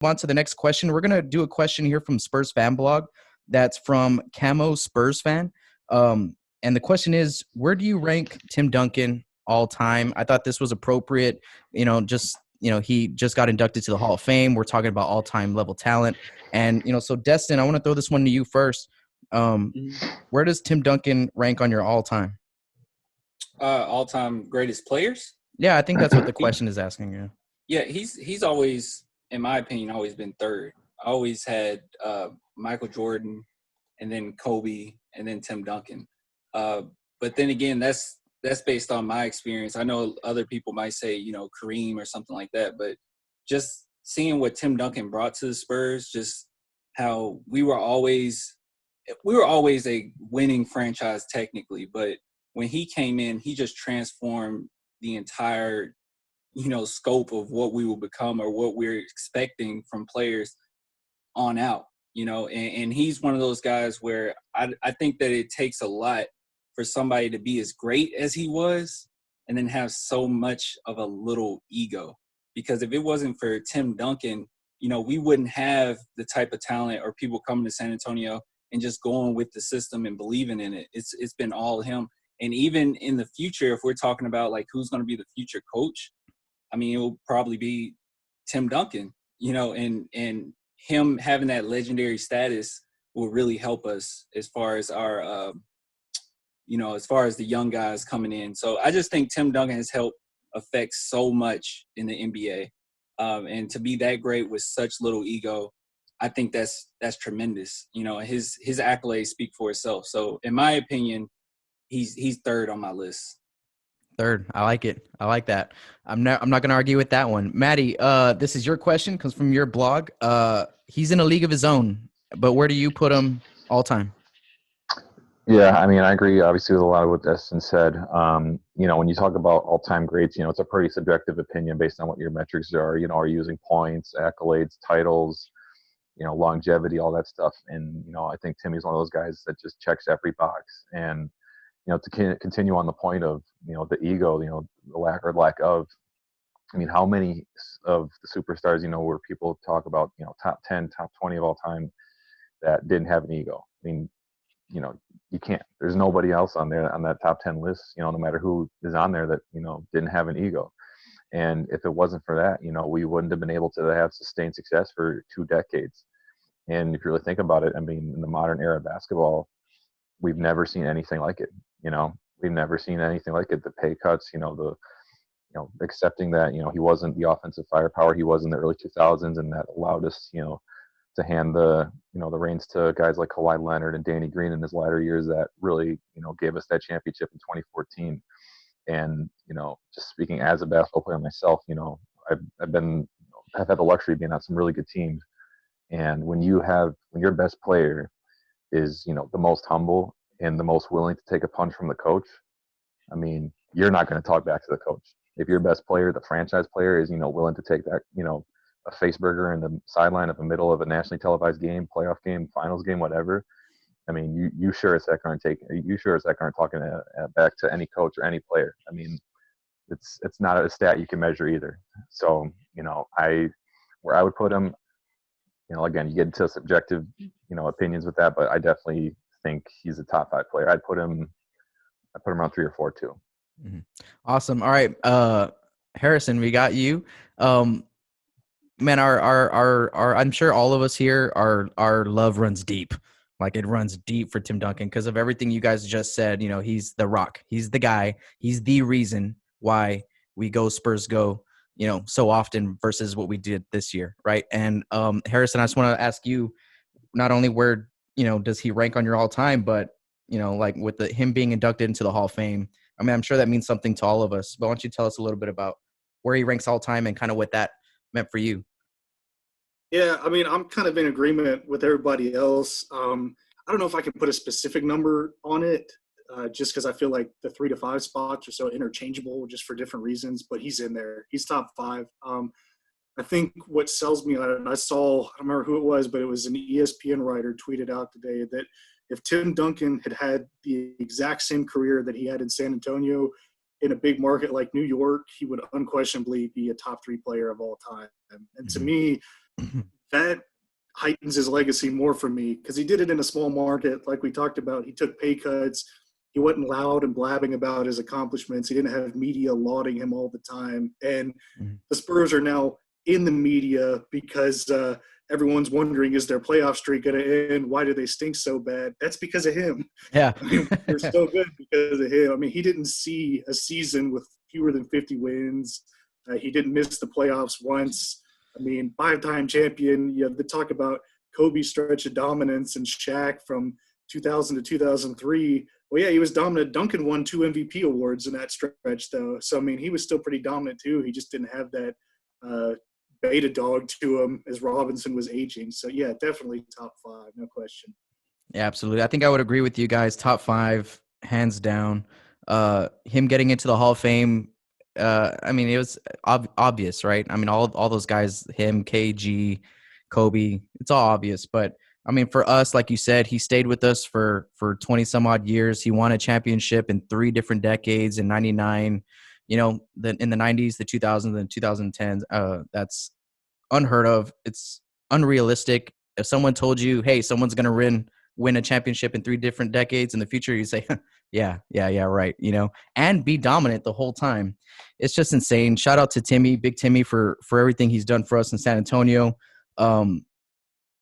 On to the next question. We're gonna do a question here from Spurs Fan Blog. That's from Camo Spurs Fan. And the question is, where do you rank Tim Duncan all time? I thought this was appropriate. He just got inducted to the Hall of Fame. We're talking about all-time level talent. And so Destin, I want to throw this one to you first. Where does Tim Duncan rank on your all-time? All-time greatest players? Yeah, I think that's what the question is asking. Yeah. Yeah, he's always, in my opinion, always been third. I always had Michael Jordan, and then Kobe, and then Tim Duncan. But then again, that's based on my experience. I know other people might say, Kareem or something like that, but just seeing what Tim Duncan brought to the Spurs, just how we were always a winning franchise technically, but when he came in, he just transformed the entire, scope of what we will become or what we're expecting from players on out, and he's one of those guys where I think that it takes a lot for somebody to be as great as he was and then have so much of a little ego. Because if it wasn't for Tim Duncan, we wouldn't have the type of talent or people coming to San Antonio and just going with the system and believing in it. It's been all him. And even in the future, if we're talking about like who's going to be the future coach, I mean, it will probably be Tim Duncan, and him having that legendary status will really help us as far as our, as far as the young guys coming in. So I just think Tim Duncan has helped affect so much in the NBA. And to be that great with such little ego, I think that's tremendous. His accolades speak for itself. So in my opinion, he's third on my list. Third. I like it. I like that. I'm not going to argue with that one. Maddie, this is your question. Comes from your blog. He's in a league of his own, but where do you put him all time? Yeah, I mean, I agree obviously with a lot of what Destin said. When you talk about all-time greats, it's a pretty subjective opinion based on what your metrics are. Are you using points, accolades, titles, longevity, all that stuff. And, I think Timmy's one of those guys that just checks every box. And, to continue on the point of, the ego, the lack of, I mean, how many of the superstars, where people talk about, top 10, top 20 of all time that didn't have an ego? I mean, you can't. There's nobody else on there on that top 10 list, no matter who is on there that, didn't have an ego. And if it wasn't for that, we wouldn't have been able to have sustained success for 2 decades. And if you really think about it, I mean, in the modern era of basketball, we've never seen anything like it. We've never seen anything like it. The pay cuts, accepting that, he wasn't the offensive firepower he was in the early 2000s, and that allowed us, to hand the reins to guys like Kawhi Leonard and Danny Green in his latter years that really, gave us that championship in 2014. And, just speaking as a basketball player myself, I've had the luxury of being on some really good teams. And when your best player is, the most humble and the most willing to take a punch from the coach, I mean, you're not going to talk back to the coach. If your best player, the franchise player, is, willing to take that, a face burger in the sideline of the middle of a nationally televised game, playoff game, finals game, whatever, I mean, you sure as heck aren't talking back to any coach or any player. I mean, it's not a stat you can measure either. So, where I would put him, again, you get into subjective, opinions with that, but I definitely think he's a top 5 player. I'd put him around 3 or 4 too. Mm-hmm. Awesome. All right. Harrison, we got you. Man, our I'm sure all of us here, our love runs deep. Like, it runs deep for Tim Duncan because of everything you guys just said. He's the rock. He's the guy. He's the reason why we go Spurs go, so often versus what we did this year. Right. And Harrison, I just want to ask you, not only where, does he rank on your all time, but, like with him being inducted into the Hall of Fame. I mean, I'm sure that means something to all of us, but why don't you tell us a little bit about where he ranks all time and kind of what that meant for you? Yeah, I mean, I'm kind of in agreement with everybody else. I don't know if I can put a specific number on it, just because I feel like the 3 to 5 spots are so interchangeable just for different reasons, but he's in there. He's top 5. I think what sells me on it, and I don't remember who it was, but it was an ESPN writer tweeted out today that if Tim Duncan had the exact same career that he had in San Antonio in a big market like New York, he would unquestionably be a top 3 player of all time. And to me, that heightens his legacy more for me because he did it in a small market, like we talked about. He took pay cuts. He wasn't loud and blabbing about his accomplishments. He didn't have media lauding him all the time. And the Spurs are now in the media because everyone's wondering, is their playoff streak going to end? Why do they stink so bad? That's because of him. Yeah. I mean, they're so good because of him. I mean, he didn't see a season with fewer than 50 wins. He didn't miss the playoffs once. I mean, 5-time champion. You have to talk about Kobe's stretch of dominance and Shaq from 2000 to 2003. Well, yeah, he was dominant. Duncan won 2 MVP awards in that stretch, though. So, I mean, he was still pretty dominant, too. He just didn't have that beta dog to him as Robinson was aging. So, yeah, definitely top 5, no question. Yeah, absolutely. I think I would agree with you guys. Top 5, hands down. Him getting into the Hall of Fame, I mean, it was obvious, right? I mean, all those guys, him, KG, Kobe, it's all obvious. But I mean, for us, like you said, he stayed with us for 20 some odd years. He won a championship in 3 different decades in 99, you know, in the 90s, the 2000s, and 2010s. That's unheard of. It's unrealistic. If someone told you, hey, someone's going to win a championship in 3 different decades in the future, you say, yeah, right, you know, and be dominant the whole time. It's just insane. Shout out to Timmy, Big Timmy, for everything he's done for us in San Antonio.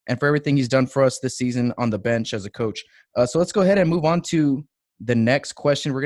And for everything he's done for us this season on the bench as a coach. So let's go ahead and move on to the next question. We're going to